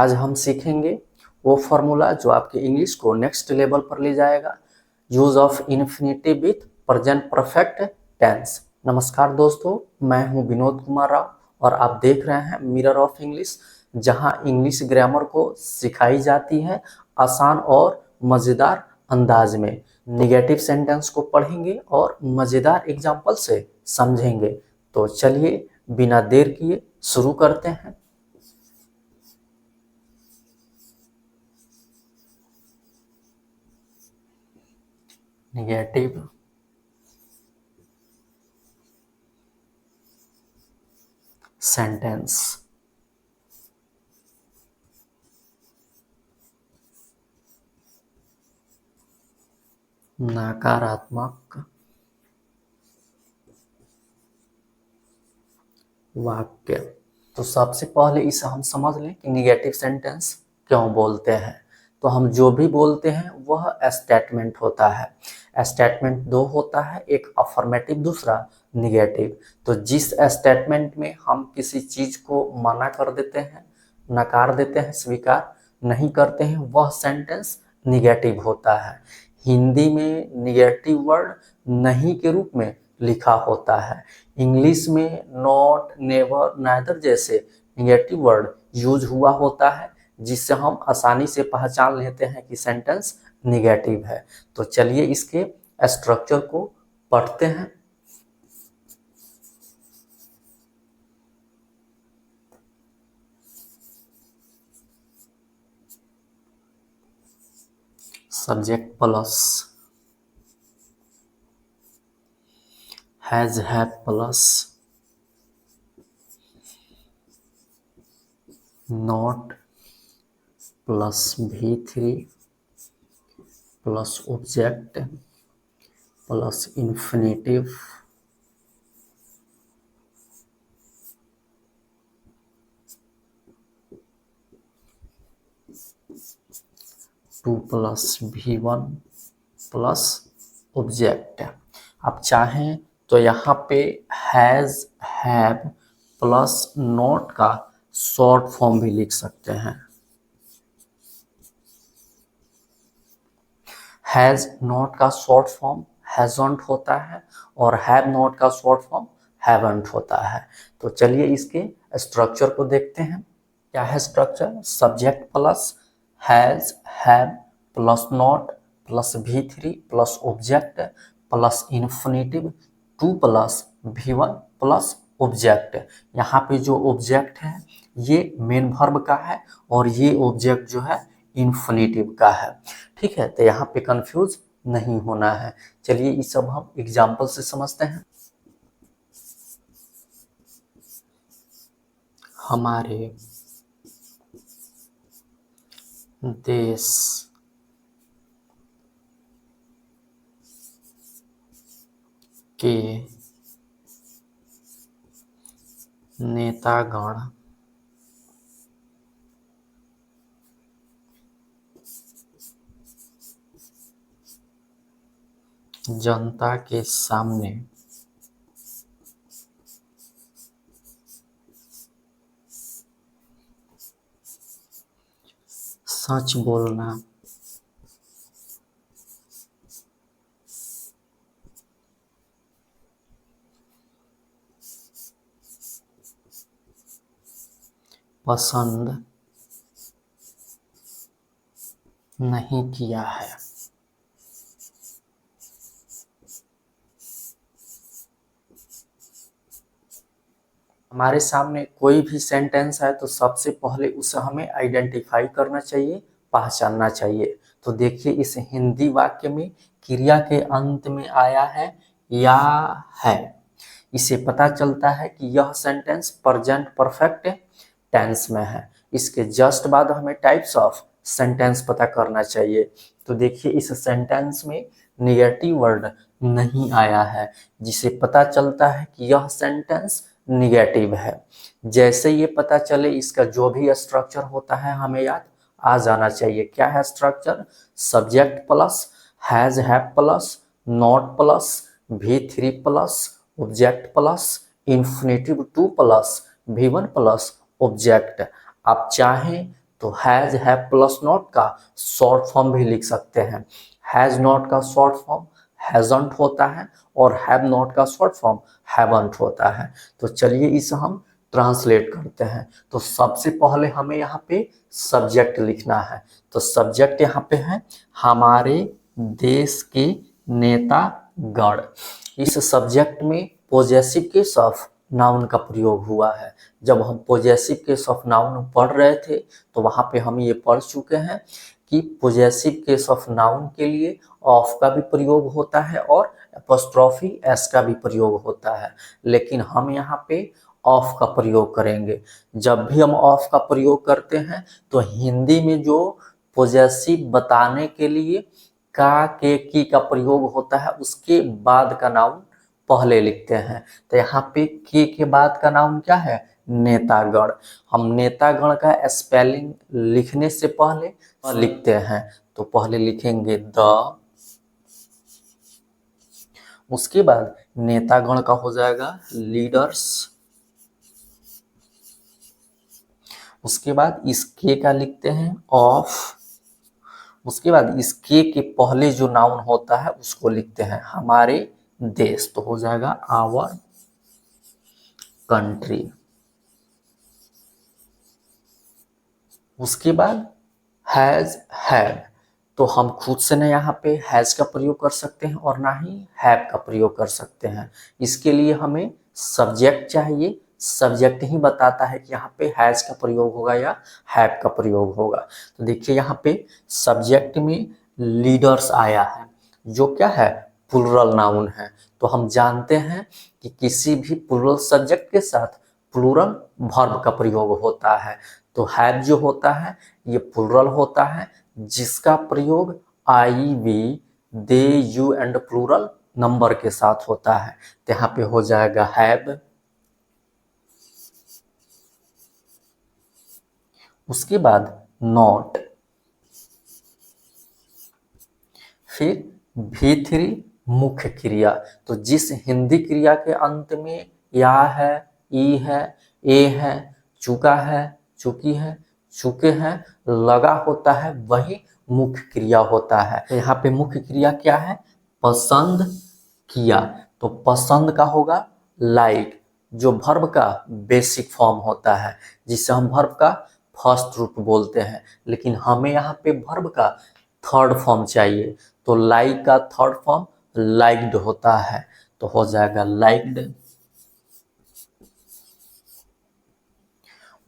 आज हम सीखेंगे वो फॉर्मूला जो आपके इंग्लिश को नेक्स्ट लेवल पर ले जाएगा, use of infinitive with present perfect tense. नमस्कार दोस्तों, मैं हूं विनोद कुमार राव और आप देख रहे हैं मिरर ऑफ इंग्लिश, जहां इंग्लिश ग्रामर को सिखाई जाती है आसान और मज़ेदार अंदाज में। निगेटिव सेंटेंस को पढ़ेंगे और मज़ेदार एग्जाम्पल से समझेंगे। तो चलिए बिना देर किए शुरू करते हैं। Negative sentence. नकारात्मक वाक्य। तो सबसे पहले इसे हम समझ लें कि निगेटिव सेंटेंस क्यों बोलते हैं। तो हम जो भी बोलते हैं वह स्टेटमेंट होता है। स्टेटमेंट दो होता है, एक अफर्मेटिव, दूसरा निगेटिव। तो जिस स्टेटमेंट में हम किसी चीज को मना कर देते हैं, नकार देते हैं, स्वीकार नहीं करते हैं, वह सेंटेंस निगेटिव होता है। हिंदी में निगेटिव वर्ड नहीं के रूप में लिखा होता है। इंग्लिश में नॉट, नेवर, नाइदर जैसे निगेटिव वर्ड यूज हुआ होता है, जिससे हम आसानी से पहचान लेते हैं कि सेंटेंस निगेटिव है। तो चलिए इसके स्ट्रक्चर को पढ़ते हैं। Subject plus has, have plus not plus V3 plus object plus infinitive two plus V1 plus object. आप चाहें तो यहाँ पे हैज, हैव प्लस नॉट का शॉर्ट फॉर्म भी लिख सकते हैं। हैज नॉट का शॉर्ट फॉर्म हैजंट होता है और हैव नॉट का शॉर्ट फॉर्म हैवंट होता है। तो चलिए इसके स्ट्रक्चर को देखते हैं। क्या है structure? Subject plus has, have plus not plus V3 plus object plus infinitive two plus V1 plus object. यहाँ पे जो ऑब्जेक्ट है ये मेन वर्ब का है और ये ऑब्जेक्ट जो है इन्फिनेटिव का है। ठीक है, तो यहाँ पे कंफ्यूज नहीं होना है। चलिए ये सब हम एग्जाम्पल से समझते हैं। हमारे देश के नेतागण जनता के सामने सच बोलना पसंद नहीं किया है। हमारे सामने कोई भी सेंटेंस है तो सबसे पहले उसे हमें आइडेंटिफाई करना चाहिए, पहचानना चाहिए। तो देखिए इस हिंदी वाक्य में क्रिया के अंत में आया है या है। इसे पता चलता है कि यह सेंटेंस प्रेजेंट परफेक्ट टेंस में है। इसके जस्ट बाद हमें टाइप्स ऑफ सेंटेंस पता करना चाहिए। तो देखिए इस सेंटेंस में निगेटिव वर्ड नहीं आया है, जिसे पता चलता है कि यह सेंटेंस निगेटिव है। जैसे ये पता चले इसका जो भी स्ट्रक्चर होता है हमें याद आ जाना चाहिए। क्या है structure? Subject plus has, have plus not plus V3 plus object plus infinitive two plus V1 plus object. आप चाहें तो हैज हैव प्लस नॉट का शॉर्ट फॉर्म भी लिख सकते हैं। हैज नॉट का शॉर्ट फॉर्म हैजंट होता है और हैव नॉट का शॉर्ट फॉर्म हैवंट होता है। तो चलिए इसे हम ट्रांसलेट करते हैं। तो सबसे पहले हमें यहाँ पे सब्जेक्ट लिखना है। तो सब्जेक्ट यहाँ पे है हमारे देश के नेतागण। इस सब्जेक्ट में पॉजेसिव केस ऑफ नाउन का प्रयोग हुआ है। जब हम पॉजेसिव केस ऑफ नाउन पढ़ रहे थे तो वहाँ पे हम ये पढ़ चुके हैं कि पॉजेसिव केस ऑफ नाउन के लिए ऑफ का भी प्रयोग होता है और एपोस्ट्रोफी एस का भी प्रयोग होता है, लेकिन हम यहाँ पे ऑफ का प्रयोग करेंगे। जब भी हम ऑफ का प्रयोग करते हैं तो हिंदी में जो पॉजेसिव बताने के लिए का के की का प्रयोग होता है उसके बाद का नाउन पहले लिखते हैं। तो यहाँ पे के बाद का नाउन क्या है? नेतागण। हम नेतागण का स्पेलिंग लिखने से पहले लिखते हैं। तो पहले लिखेंगे द, उसके बाद नेतागण का हो जाएगा लीडर्स, उसके बाद इस के का लिखते हैं ऑफ, उसके बाद इस के पहले जो नाउन होता है उसको लिखते हैं हमारे देश। तो हो जाएगा आवर कंट्री। उसके बाद हैज हैव, तो हम खुद से ना यहाँ पे हैज का प्रयोग कर सकते हैं और ना ही हैव का प्रयोग कर सकते हैं। इसके लिए हमें सब्जेक्ट चाहिए। सब्जेक्ट ही बताता है कि यहाँ पे हैज का प्रयोग होगा या हैव का प्रयोग होगा। तो देखिए यहाँ पे सब्जेक्ट में लीडर्स आया है जो क्या है? प्लूरल नाउन है। तो हम जानते हैं कि किसी भी प्लूरल सब्जेक्ट के साथ प्लूरल वर्ब का प्रयोग होता है। तो हैव जो होता है ये प्लूरल होता है जिसका प्रयोग I, we, they, you and plural number के साथ होता है। तो यहाँ पे हो जाएगा हैव, उसके बाद नॉट, फिर V3 मुख्य क्रिया। तो जिस हिंदी क्रिया के अंत में या है, ई है, ए है, चुका है, चुकी है, चुके हैं लगा होता है वही मुख्य क्रिया होता है। तो यहाँ पे मुख्य क्रिया क्या है? पसंद किया। तो पसंद का होगा लाइक, जो वर्ब का बेसिक फॉर्म होता है जिसे हम वर्ब का फर्स्ट रूप बोलते हैं, लेकिन हमें यहाँ पे वर्ब का थर्ड फॉर्म चाहिए। तो लाइक का थर्ड फॉर्म लाइक्ड होता है। तो हो जाएगा लाइक्ड।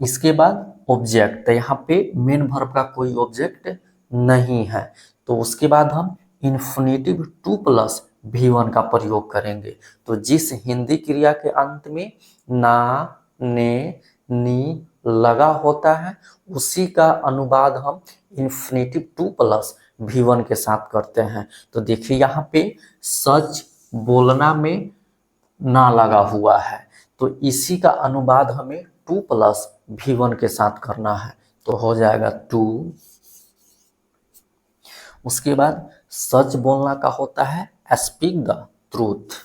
इसके बाद ऑब्जेक्ट, तो यहाँ पे मेन वर्ब का कोई ऑब्जेक्ट नहीं है। तो उसके बाद हम इन्फिनेटिव 2 प्लस V1 का प्रयोग करेंगे। तो जिस हिंदी क्रिया के अंत में ना, ने, नी लगा होता है उसी का अनुवाद हम इन्फिनेटिव 2 प्लस V1 के साथ करते हैं। तो देखिए यहाँ पे सच बोलना में ना लगा हुआ है, तो इसी का अनुवाद हमें 2 प्लस V1 के साथ करना है। तो हो जाएगा 2। उसके बाद सच बोलना का होता है स्पीक द ट्रूथ।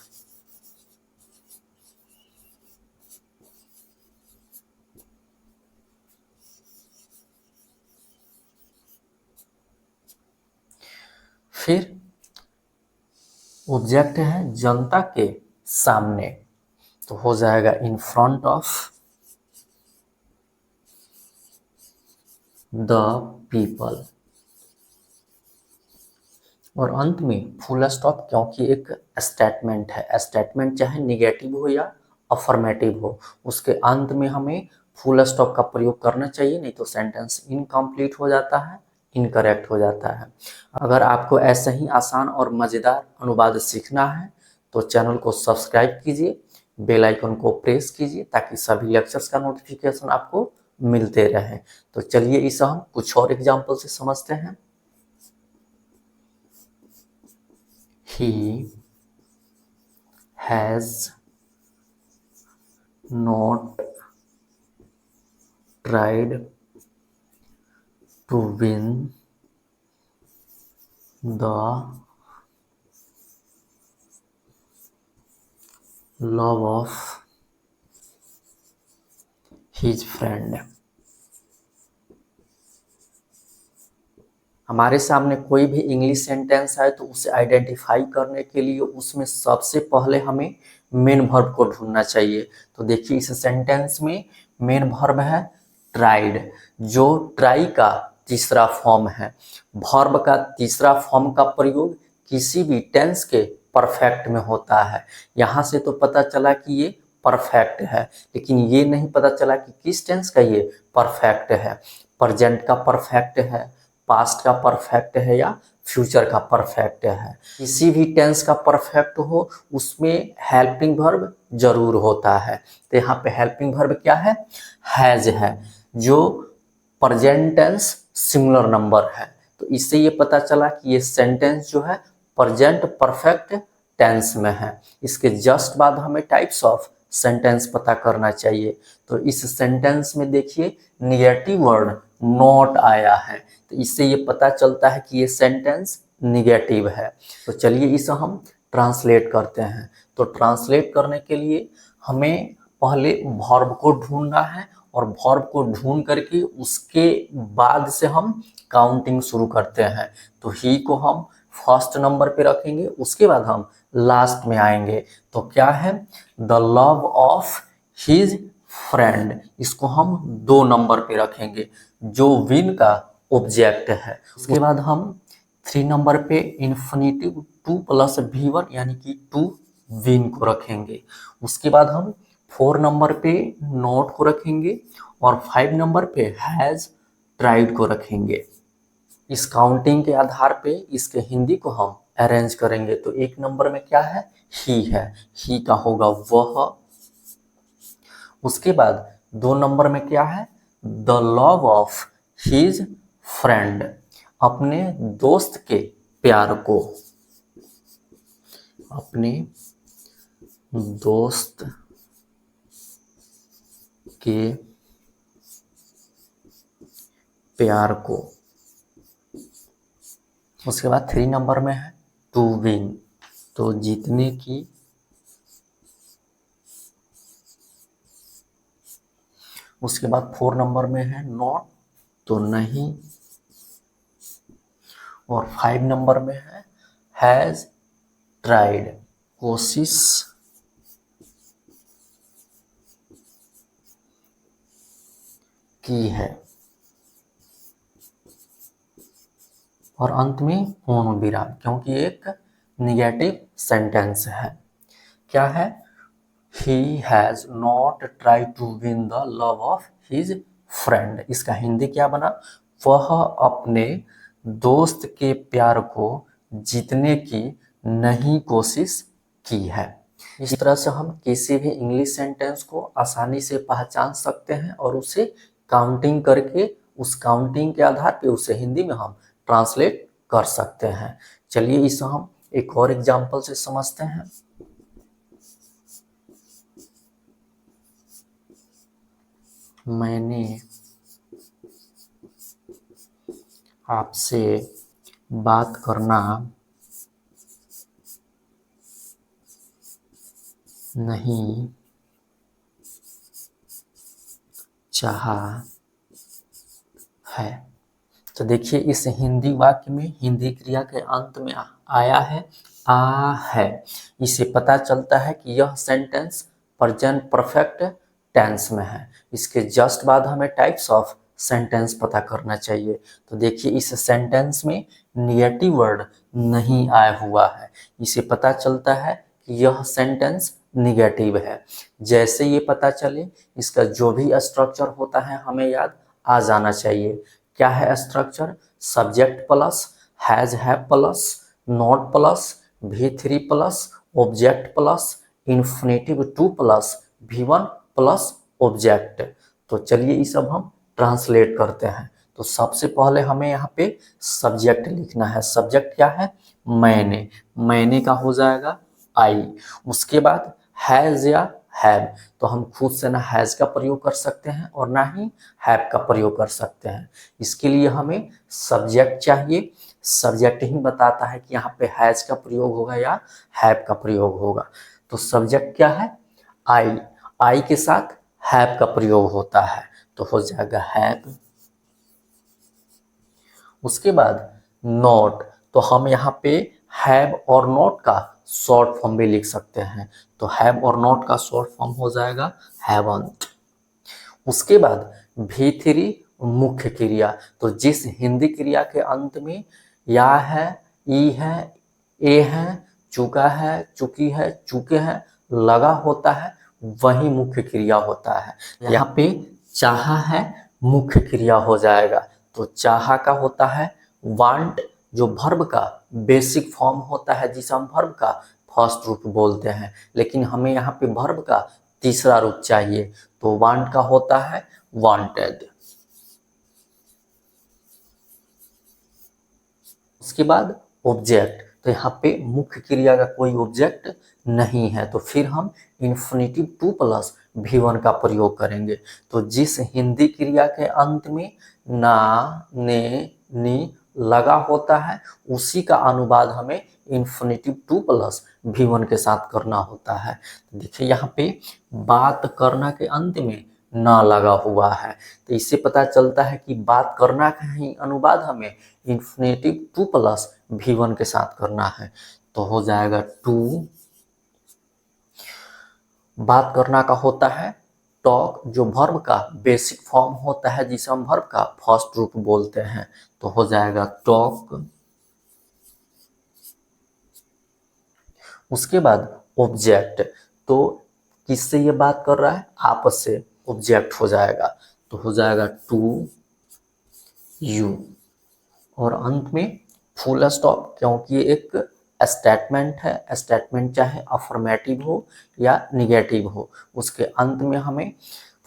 फिर ऑब्जेक्ट है जनता के सामने। तो हो जाएगा in front of the people. और अंत में फुल स्टॉप, क्योंकि एक स्टेटमेंट है। स्टेटमेंट चाहे निगेटिव हो या अफर्मेटिव हो, उसके अंत में हमें फुल स्टॉप का प्रयोग करना चाहिए, नहीं तो सेंटेंस इनकम्प्लीट हो जाता है, इनकरेक्ट हो जाता है। अगर आपको ऐसा ही आसान और मज़ेदार अनुवाद सीखना है तो चैनल को सब्सक्राइब कीजिए, बेल आइकन को प्रेस कीजिए ताकि सभी लेक्चर्स का नोटिफिकेशन आपको मिलते रहे। तो चलिए इसे हम कुछ और एग्जाम्पल से समझते हैं। He has not tried to win the love of his friend. हमारे सामने कोई भी इंग्लिश सेंटेंस आए तो उसे आइडेंटिफाई करने के लिए उसमें सबसे पहले हमें मेन वर्ब को ढूंढना चाहिए। तो देखिए इस सेंटेंस में मेन वर्ब है ट्राइड, जो ट्राई का तीसरा फॉर्म है। वर्ब का तीसरा फॉर्म का प्रयोग किसी भी टेंस के परफेक्ट में होता है। यहाँ से तो पता चला कि ये परफेक्ट है, लेकिन ये नहीं पता चला कि किस टेंस का ये परफेक्ट है। प्रेजेंट का परफेक्ट है, पास्ट का परफेक्ट है या फ्यूचर का परफेक्ट है। किसी भी टेंस का परफेक्ट हो उसमें हेल्पिंग वर्ब जरूर होता है। तो यहाँ पे हेल्पिंग वर्ब क्या है, हैज है, जो प्रेजेंट टेंस सिंगुलर नंबर है। तो इससे ये पता चला कि ये सेंटेंस जो है प्रेजेंट परफेक्ट टेंस में है। इसके जस्ट बाद हमें टाइप्स ऑफ सेंटेंस पता करना चाहिए। तो इस सेंटेंस में देखिए निगेटिव वर्ड नॉट आया है, तो इससे ये पता चलता है कि ये सेंटेंस निगेटिव है। तो चलिए इसे हम ट्रांसलेट करते हैं। तो ट्रांसलेट करने के लिए हमें पहले वर्ब को ढूंढना है, और वर्ब को ढूंढ करके उसके बाद से हम काउंटिंग शुरू करते हैं। तो ही को हम फर्स्ट नंबर पे रखेंगे, उसके बाद हम लास्ट में आएंगे। तो क्या है, the love of his friend, इसको हम 2 नंबर पे रखेंगे, जो विन का ऑब्जेक्ट है। उसके बाद हम 3 नंबर पे इन्फिनिटिव 2 प्लस V1 यानी कि टू विन को रखेंगे। उसके बाद हम 4 नंबर पे नॉट को रखेंगे, और 5 नंबर पे हैज ट्राइड को रखेंगे। इस काउंटिंग के आधार पे इसके हिंदी को हम अरेंज करेंगे। तो 1 नंबर में क्या है, ही है, ही का होगा वह। उसके बाद 2 नंबर में क्या है, the love of his friend, अपने दोस्त के प्यार को, अपने दोस्त के प्यार को। उसके बाद 3 नंबर में है टू विन, तो जीतने की। उसके बाद 4 नंबर में है नॉट, तो नहीं। और 5 नंबर में है हैज ट्राइड, कोशिश की है। और अंत में पूर्ण विराम, क्योंकि एक निगेटिव सेंटेंस है। क्या है, he has not tried to win the love of his friend, इसका हिंदी क्या बना, वह अपने दोस्त के प्यार को जीतने की नहीं कोशिश की है। इस तरह से हम किसी भी इंग्लिश सेंटेंस को आसानी से पहचान सकते हैं, और उसे काउंटिंग करके उस काउंटिंग के आधार पे उसे हिंदी में हम ट्रांसलेट कर सकते हैं। चलिए इसे हम एक और एग्जांपल से समझते हैं। मैंने आपसे बात करना नहीं चाहा है। तो देखिए इस हिंदी वाक्य में हिंदी क्रिया के अंत में आया है आ है। इसे पता चलता है कि यह सेंटेंस प्रेजेंट परफेक्ट टेंस में है। इसके जस्ट बाद हमें टाइप्स ऑफ सेंटेंस पता करना चाहिए। तो देखिए इस सेंटेंस में निगेटिव वर्ड नहीं आया हुआ है। इसे पता चलता है कि यह सेंटेंस निगेटिव है। जैसे ये पता चले, इसका जो भी स्ट्रक्चर होता है हमें याद आ जाना चाहिए। क्या है structure, subject plus has have plus not plus V3 plus object plus infinitive 2 plus V1 plus object. तो चलिए ये सब हम ट्रांसलेट करते हैं। तो सबसे पहले हमें यहाँ पे सब्जेक्ट लिखना है। सब्जेक्ट क्या है, मैंने, मैंने का हो जाएगा आई। उसके बाद हैज या हैव, तो हम खुद से ना हैज का प्रयोग कर सकते हैं और ना ही हैव का प्रयोग कर सकते हैं। इसके लिए हमें सब्जेक्ट चाहिए। सब्जेक्ट ही बताता है कि यहाँ पे हैज का प्रयोग होगा या हैव का प्रयोग होगा। तो सब्जेक्ट क्या है, आई, आई के साथ हैव का प्रयोग होता है, तो हो जाएगा हैव। उसके बाद नॉट, तो हम यहाँ पे हैव और नॉट का शॉर्ट फॉर्म भी लिख सकते हैं। तो हैव और नॉट का शॉर्ट फॉर्म हो जाएगा हैवंट। उसके बाद V3 मुख्य क्रिया, तो जिस हिंदी क्रिया के अंत में या है, ई है, ए है, चुका है, चुकी है, चुके हैं लगा होता है, वही मुख्य क्रिया होता है। यहाँ पे चाहा है मुख्य क्रिया हो जाएगा। तो चाहा का होता है वांट, जो वर्ब का बेसिक फॉर्म होता है, जिसे हम वर्ब का फर्स्ट रूप बोलते हैं, लेकिन हमें यहाँ पे वर्ब का तीसरा रूप चाहिए। तो वांट का होता है वांटेड। उसके बाद ऑब्जेक्ट, तो यहाँ पे मुख्य क्रिया का कोई ऑब्जेक्ट नहीं है, तो फिर हम इन्फिनेटिव 2 प्लस V1 का प्रयोग करेंगे। तो जिस हिंदी क्रिया के अंत में ना, ने, नी लगा होता है, उसी का अनुवाद हमें इन्फिनेटिव 2 प्लस V1 के साथ करना होता है। देखिए यहाँ पे बात करना के अंत में ना लगा हुआ है, तो इससे पता चलता है कि बात करना का ही अनुवाद हमें इन्फिनेटिव 2 प्लस V1 के साथ करना है। तो हो जाएगा टू। बात करना का होता है टॉक, जो वर्ब का बेसिक फॉर्म होता है, जिसे हम वर्ब का फर्स्ट रूप बोलते हैं। तो हो जाएगा टॉक। उसके बाद ऑब्जेक्ट, तो किससे ये बात कर रहा है, आपस से, ऑब्जेक्ट हो जाएगा। तो हो जाएगा टू यू, और अंत में फुल स्टॉप, क्योंकि ये एक स्टेटमेंट है। स्टेटमेंट चाहे अफर्मेटिव हो या निगेटिव हो, उसके अंत में हमें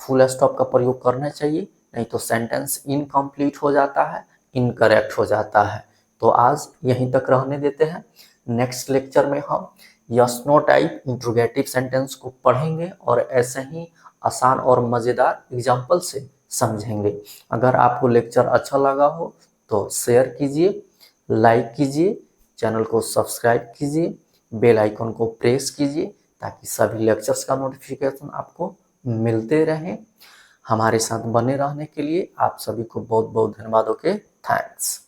फुल स्टॉप का प्रयोग करना चाहिए, नहीं तो सेंटेंस इनकम्प्लीट हो जाता है, इनकरेक्ट हो जाता है। तो आज यहीं तक रहने देते हैं। नेक्स्ट लेक्चर में हम yes no type interrogative sentence को पढ़ेंगे और ऐसे ही आसान और मज़ेदार एग्जाम्पल से समझेंगे। अगर आपको लेक्चर अच्छा लगा हो तो शेयर कीजिए, लाइक कीजिए, चैनल को सब्सक्राइब कीजिए, बेल आइकन को प्रेस कीजिए, ताकि सभी लेक्चर्स का नोटिफिकेशन आपको मिलते रहें। हमारे साथ बने रहने के लिए आप सभी को बहुत बहुत धन्यवाद। Okay, thanks.